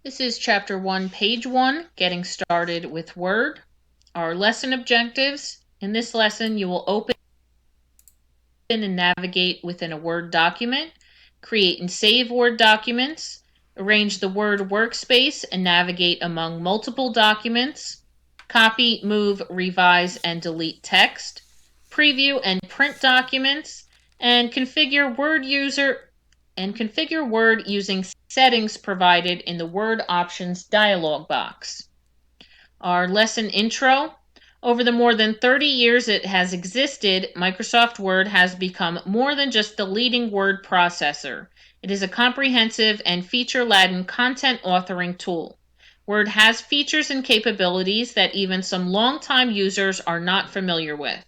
This is Chapter 1, Page 1, Getting Started with Word. Our lesson objectives. In this lesson, you will open and navigate within a Word document, create and save Word documents, arrange the Word workspace and navigate among multiple documents, copy, move, revise, and delete text, preview and print documents, and configure Word using settings provided in the Word Options dialog box. Our lesson intro. Over the more than 30 years it has existed, Microsoft Word has become more than just the leading word processor. It is a comprehensive and feature-laden content authoring tool. Word has features and capabilities that even some longtime users are not familiar with.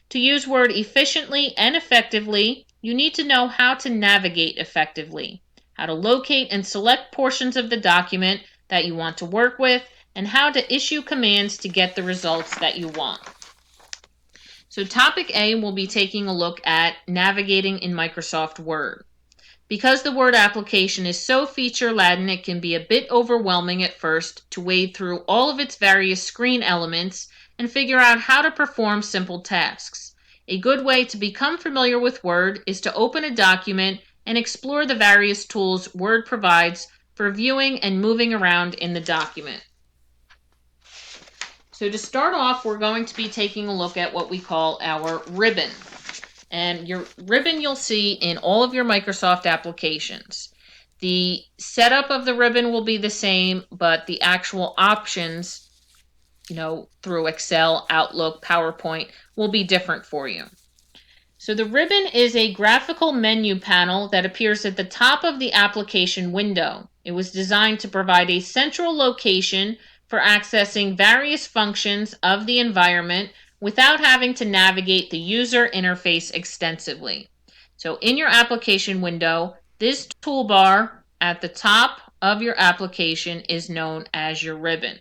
To use Word efficiently and effectively, you need to know how to navigate effectively, how to locate and select portions of the document that you want to work with, and how to issue commands to get the results that you want. So topic A, we'll be taking a look at navigating in Microsoft Word. Because the Word application is so feature-laden, it can be a bit overwhelming at first to wade through all of its various screen elements and figure out how to perform simple tasks. A good way to become familiar with Word is to open a document and explore the various tools Word provides for viewing and moving around in the document. So to start off, we're going to be taking a look at what we call our ribbon. And your ribbon you'll see in all of your Microsoft applications. The setup of the ribbon will be the same, but the actual options, through Excel, Outlook, PowerPoint, will be different for you. So the ribbon is a graphical menu panel that appears at the top of the application window. It was designed to provide a central location for accessing various functions of the environment without having to navigate the user interface extensively. So in your application window, this toolbar at the top of your application is known as your ribbon.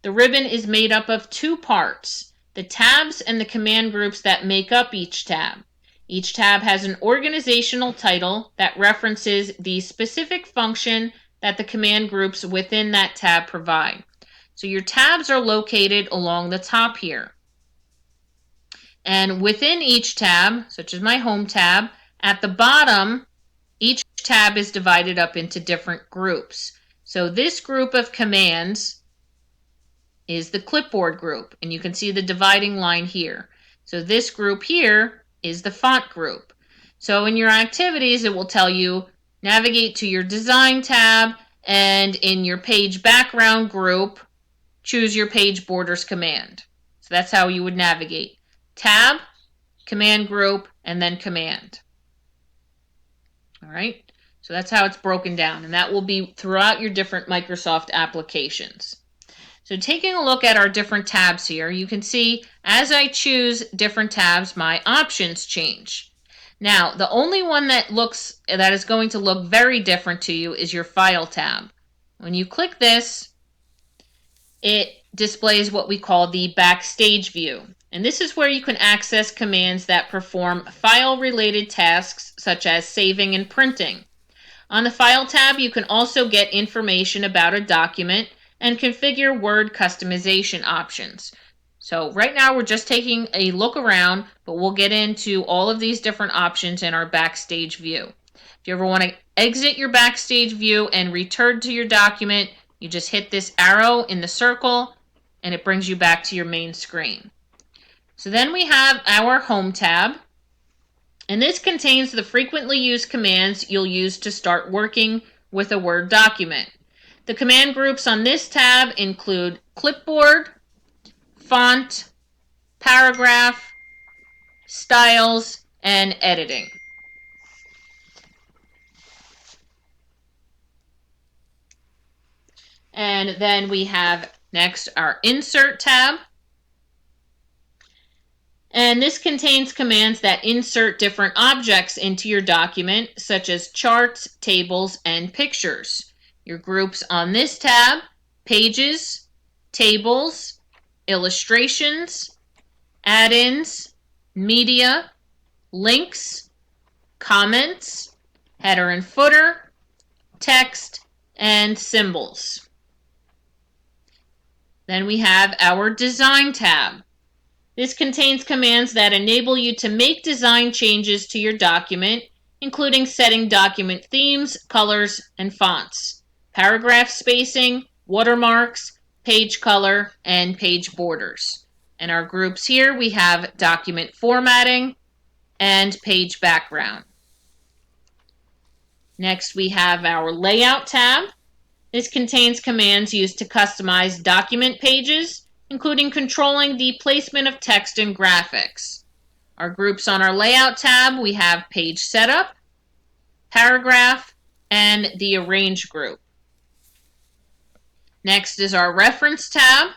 The ribbon is made up of two parts, the tabs and the command groups that make up each tab. Each tab has an organizational title that references the specific function that the command groups within that tab provide. So your tabs are located along the top here. And within each tab, such as my Home tab, at the bottom, each tab is divided up into different groups. So this group of commands is the clipboard group, and you can see the dividing line here. So this group here is the font group. So in your activities, it will tell you navigate to your design tab, and in your page background group, choose your page borders command. So that's how you would navigate. Tab, command group, and then command. All right, so that's how it's broken down, and that will be throughout your different Microsoft applications. So taking a look at our different tabs here, you can see as I choose different tabs, my options change. Now, the only one that is going to look very different to you is your File tab. When you click this, it displays what we call the Backstage view. And this is where you can access commands that perform file-related tasks such as saving and printing. On the File tab, you can also get information about a document and configure Word customization options. So right now we're just taking a look around, but we'll get into all of these different options in our Backstage view. If you ever want to exit your Backstage view and return to your document, you just hit this arrow in the circle and it brings you back to your main screen. So then we have our Home tab, and this contains the frequently used commands you'll use to start working with a Word document. The command groups on this tab include clipboard, font, paragraph, styles, and editing. And then we have next our Insert tab. And this contains commands that insert different objects into your document, such as charts, tables, and pictures. Your groups on this tab: pages, tables, illustrations, add-ins, media, links, comments, header and footer, text, and symbols. Then we have our Design tab. This contains commands that enable you to make design changes to your document, including setting document themes, colors, and fonts, paragraph spacing, watermarks, page color, and page borders. In our groups here, we have document formatting and page background. Next, we have our Layout tab. This contains commands used to customize document pages, including controlling the placement of text and graphics. Our groups on our Layout tab, we have Page Setup, Paragraph, and the Arrange group. Next is our Reference tab.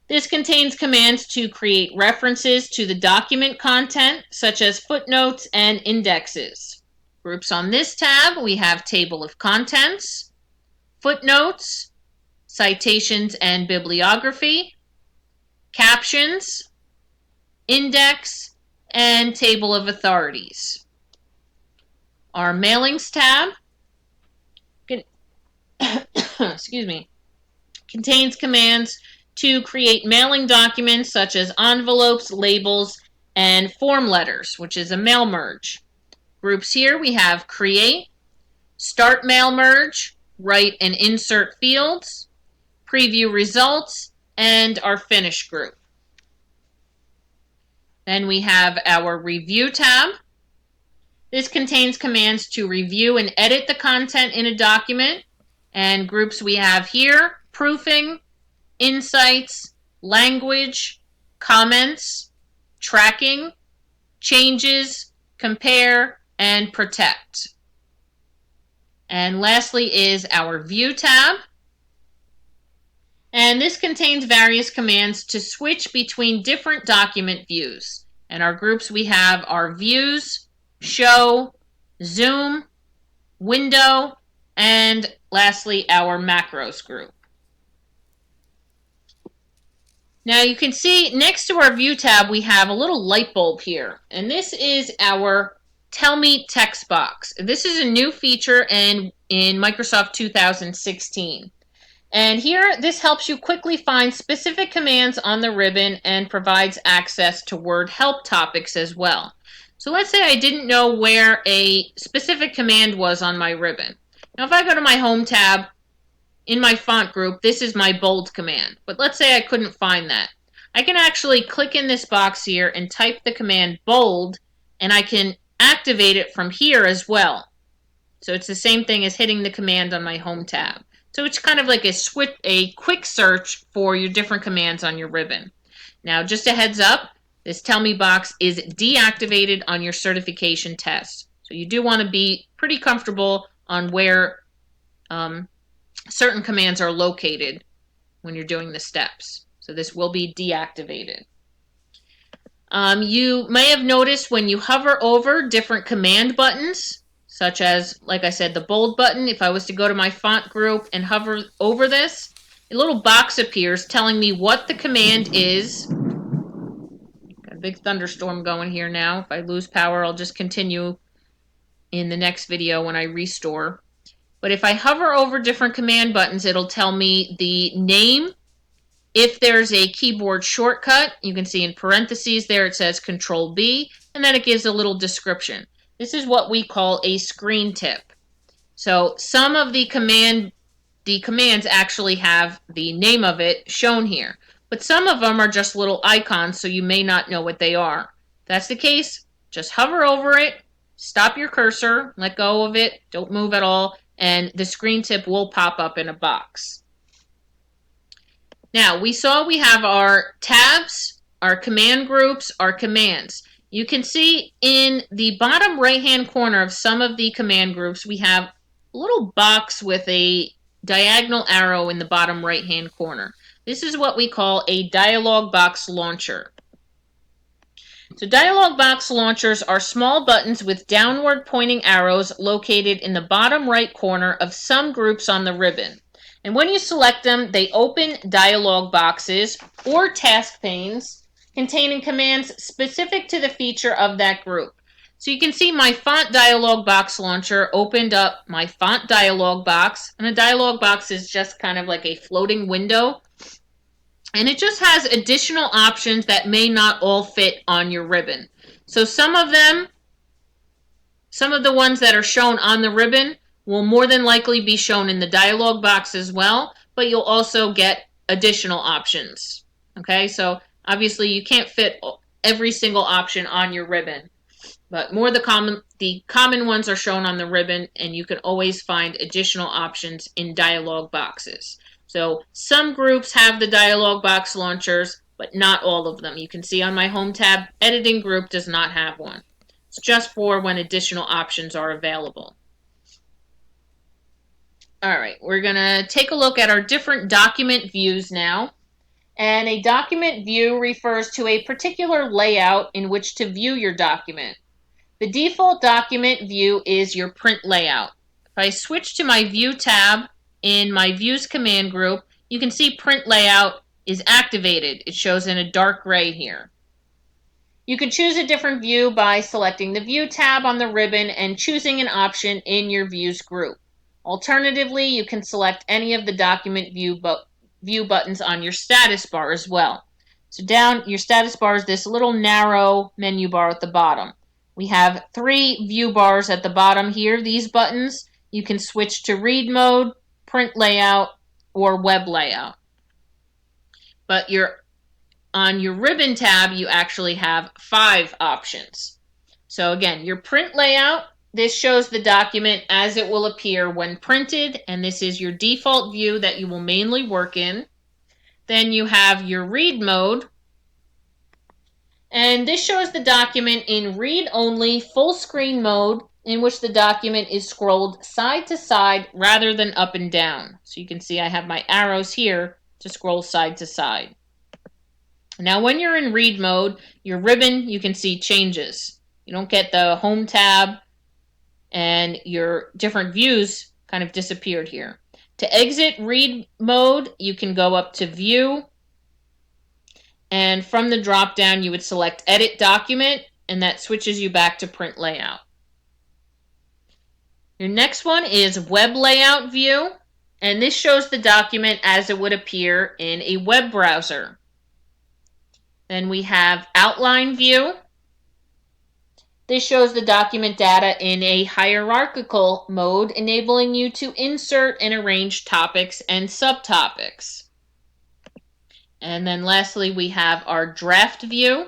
This contains commands to create references to the document content, such as footnotes and indexes. Groups on this tab, we have Table of Contents, Footnotes, Citations and Bibliography, Captions, Index, and Table of Authorities. Our Mailings tab contains commands to create mailing documents such as envelopes, labels, and form letters, which is a mail merge. Groups here we have Create, Start Mail Merge, Write and Insert Fields, Preview Results, and our Finish group. Then we have our Review tab. This contains commands to review and edit the content in a document. And groups we have here, Proofing, Insights, Language, Comments, Tracking, Changes, Compare, and Protect. And lastly is our View tab. And this contains various commands to switch between different document views. And our groups we have our Views, Show, Zoom, Window, and lastly our Macros group. Now you can see next to our View tab we have a little light bulb here, and this is our Tell Me text box. This is a new feature in Microsoft 2016. And here this helps you quickly find specific commands on the ribbon and provides access to Word help topics as well. So let's say I didn't know where a specific command was on my ribbon. Now if I go to my Home tab, in my font group, this is my bold command. But let's say I couldn't find that. I can actually click in this box here and type the command bold, and I can activate it from here as well. So it's the same thing as hitting the command on my Home tab. So it's kind of like a quick search for your different commands on your ribbon. Now just a heads up, this Tell Me box is deactivated on your certification test. So you do want to be pretty comfortable on where certain commands are located when you're doing the steps. So this will be deactivated. You may have noticed when you hover over different command buttons, such as, like I said, the bold button. If I was to go to my font group and hover over this, a little box appears telling me what the command is. Got a big thunderstorm going here now. If I lose power, I'll just continue in the next video when I restore. But if I hover over different command buttons, it'll tell me the name. If there's a keyboard shortcut, you can see in parentheses there it says Control B, and then it gives a little description. This is what we call a screen tip. So some of the commands actually have the name of it shown here, but some of them are just little icons, so you may not know what they are. If that's the case, just hover over it, stop your cursor, let go of it, don't move at all, and the screen tip will pop up in a box. Now, we saw we have our tabs, our command groups, our commands. You can see in the bottom right-hand corner of some of the command groups, we have a little box with a diagonal arrow in the bottom right-hand corner. This is what we call a dialog box launcher. So dialog box launchers are small buttons with downward pointing arrows located in the bottom right corner of some groups on the ribbon. And when you select them, they open dialog boxes or task panes containing commands specific to the feature of that group. So you can see my font dialog box launcher opened up my font dialog box, and a dialog box is just kind of like a floating window, and it just has additional options that may not all fit on your ribbon. So some of the ones that are shown on the ribbon will more than likely be shown in the dialog box as well, but you'll also get additional options. Okay, so obviously you can't fit every single option on your ribbon, but more the common ones are shown on the ribbon, and you can always find additional options in dialog boxes. So some groups have the dialog box launchers, but not all of them. You can see on my home tab, editing group does not have one. It's just for when additional options are available. All right, we're going to take a look at our different document views now. And a document view refers to a particular layout in which to view your document. The default document view is your print layout. If I switch to my View tab in my Views command group, you can see Print Layout is activated. It shows in a dark gray here. You can choose a different view by selecting the View tab on the ribbon and choosing an option in your Views group. Alternatively, you can select any of the document view buttons on your status bar as well. So down your status bar is this little narrow menu bar at the bottom. We have 3 view bars at the bottom here. These buttons, you can switch to read mode, print layout, or web layout. But on your ribbon tab, you actually have 5 options. So again, your print layout, this shows the document as it will appear when printed, and this is your default view that you will mainly work in. Then you have your read mode, and this shows the document in read-only full screen mode, in which the document is scrolled side to side rather than up and down. So you can see I have my arrows here to scroll side to side. Now when you're in read mode, your ribbon, you can see, changes. You don't get the home tab, and your different views kind of disappeared here. To exit read mode, you can go up to View, and from the drop down you would select Edit Document, and that switches you back to print layout. Your next one is Web Layout View, and this shows the document as it would appear in a web browser. Then we have Outline View. This shows the document data in a hierarchical mode, enabling you to insert and arrange topics and subtopics. And then lastly, we have our Draft View.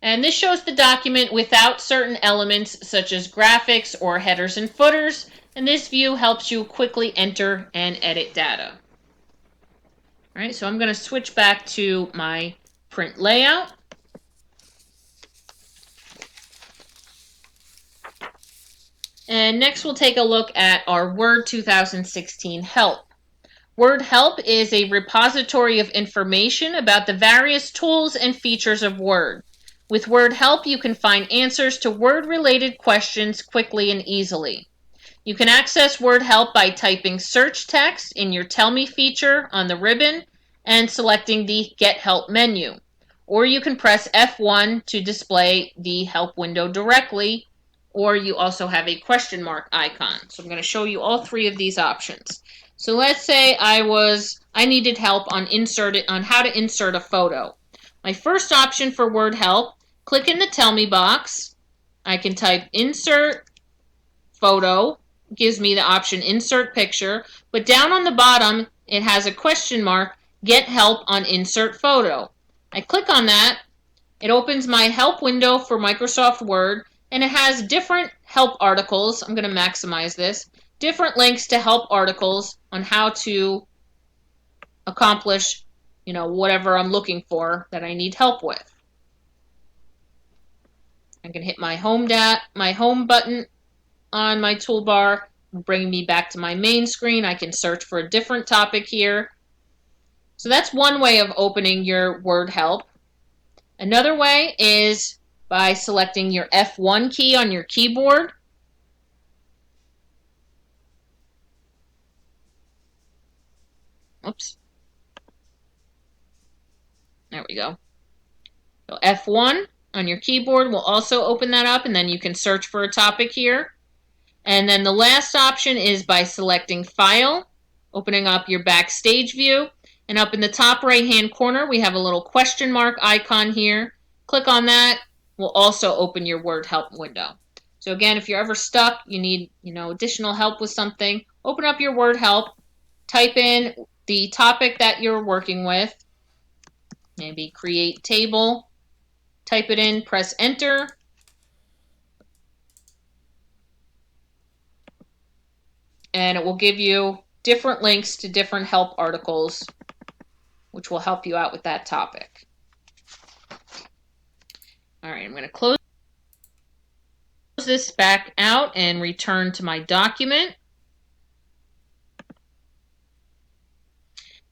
And this shows the document without certain elements such as graphics or headers and footers. And this view helps you quickly enter and edit data. All right, so I'm going to switch back to my print layout. And next we'll take a look at our Word 2016 Help. Word Help is a repository of information about the various tools and features of Word. With Word Help, you can find answers to Word-related questions quickly and easily. You can access Word Help by typing search text in your Tell Me feature on the ribbon and selecting the Get Help menu. Or you can press F1 to display the Help window directly, or you also have a question mark icon. So I'm going to show you all 3 of these options. So let's say I needed help on how to insert a photo. My first option for Word Help, click in the Tell Me box. I can type Insert Photo, gives me the option Insert Picture, but down on the bottom it has a question mark, Get Help on Insert Photo. I click on that. It opens my help window for Microsoft Word, and it has different help articles. I'm going to maximize this. Different links to help articles on how to accomplish, whatever I'm looking for that I need help with. I can hit my home button on my toolbar, bringing me back to my main screen. I can search for a different topic here. So that's one way of opening your Word Help. Another way is by selecting your F1 key on your keyboard. Oops. There we go. So F1 on your keyboard will also open that up, and then you can search for a topic here. And then the last option is by selecting File, opening up your Backstage view. And up in the top right-hand corner, we have a little question mark icon here. Click on that. Will also open your Word Help window. So again, if you're ever stuck, you need additional help with something, open up your Word Help, type in the topic that you're working with, maybe create table, type it in, press enter. And it will give you different links to different help articles, which will help you out with that topic. All right, I'm going to close this back out and return to my document.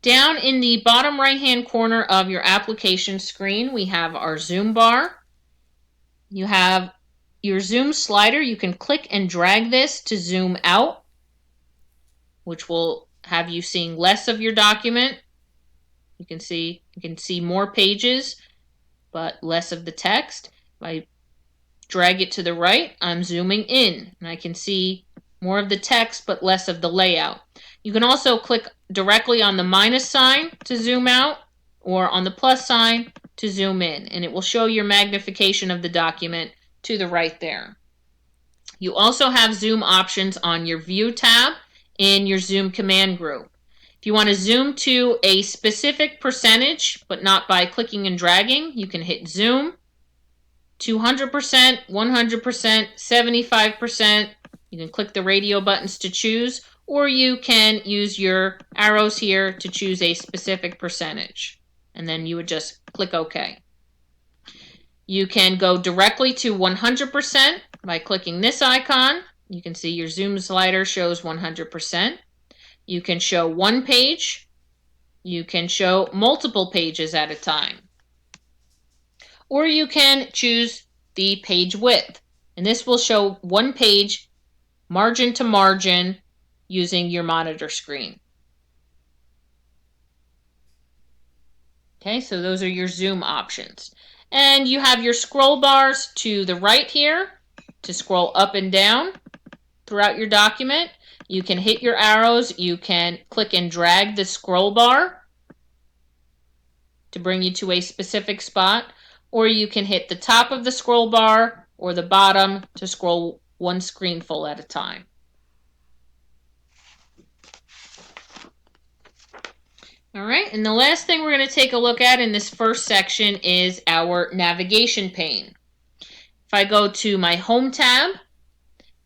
Down in the bottom right-hand corner of your application screen, we have our Zoom bar. You have your Zoom slider. You can click and drag this to zoom out, which will have you seeing less of your document. You can see more pages, but less of the text. If I drag it to the right, I'm zooming in, and I can see more of the text, but less of the layout. You can also click directly on the minus sign to zoom out, or on the plus sign to zoom in, and it will show your magnification of the document to the right there. You also have zoom options on your View tab in your Zoom command group. If you want to zoom to a specific percentage, but not by clicking and dragging, you can hit zoom, 200%, 100%, 75%. You can click the radio buttons to choose, or you can use your arrows here to choose a specific percentage. And then you would just click OK. You can go directly to 100% by clicking this icon. You can see your zoom slider shows 100%. You can show one page. You can show multiple pages at a time. Or you can choose the page width. And this will show one page margin to margin using your monitor screen. Okay, so those are your zoom options. And you have your scroll bars to the right here to scroll up and down throughout your document. You can hit your arrows. You can click and drag the scroll bar to bring you to a specific spot, or you can hit the top of the scroll bar or the bottom to scroll one screen full at a time. All right, and the last thing we're going to take a look at in this first section is our navigation pane. If I go to my Home tab,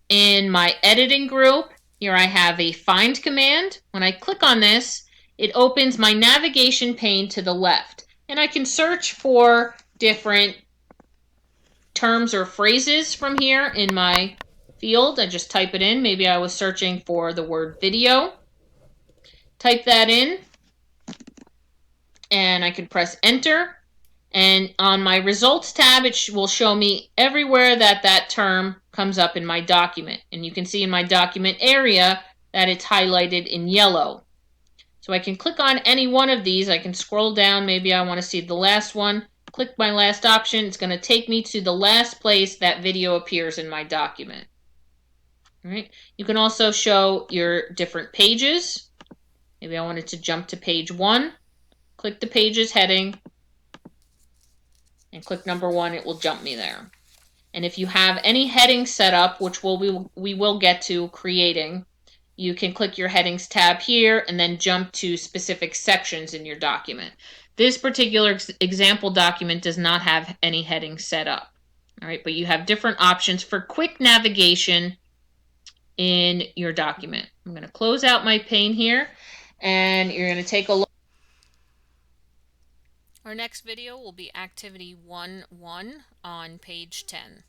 in my editing group, here I have a find command. When I click on this, it opens my navigation pane to the left. And I can search for different terms or phrases from here in my field. I just type it in. Maybe I was searching for the word video. Type that in, and I can press enter. And on my results tab, it will show me everywhere that term comes up in my document. And you can see in my document area that it's highlighted in yellow. So I can click on any one of these. I can scroll down. Maybe I want to see the last one. Click my last option. It's going to take me to the last place that video appears in my document. All right. You can also show your different pages. Maybe I wanted to jump to page 1. Click the pages heading and click number 1. It will jump me there. And if you have any headings set up, which we will get to creating, you can click your headings tab here and then jump to specific sections in your document. This particular example document does not have any headings set up. All right, but you have different options for quick navigation in your document. I'm going to close out my pane here, and you're going to take a look. Our next video will be activity 1.1 on page 10.